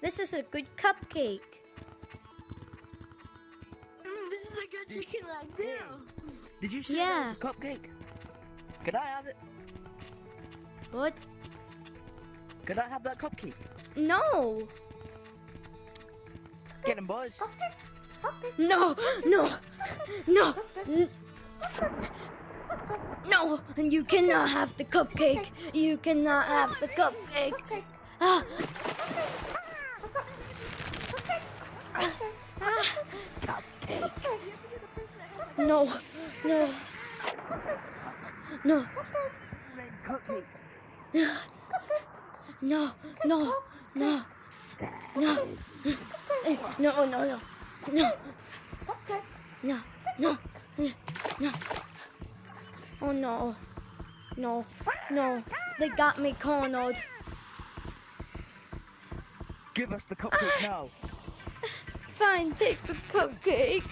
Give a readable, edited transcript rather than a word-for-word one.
This is a good cupcake. This is a good chicken leg too. Did you say Yeah. that was a cupcake? Could I have it? What? Could I have that cupcake? No. Get him, boys. No. No. No. No. And you cannot have the cupcake. You cannot have the cupcake. Ah. No. No. No. Cupcake. No, no, no, no, no, no, no, no, no, no, no. Oh no, no, no, they got me cornered. Give us the cupcake now. Fine, take the cupcake.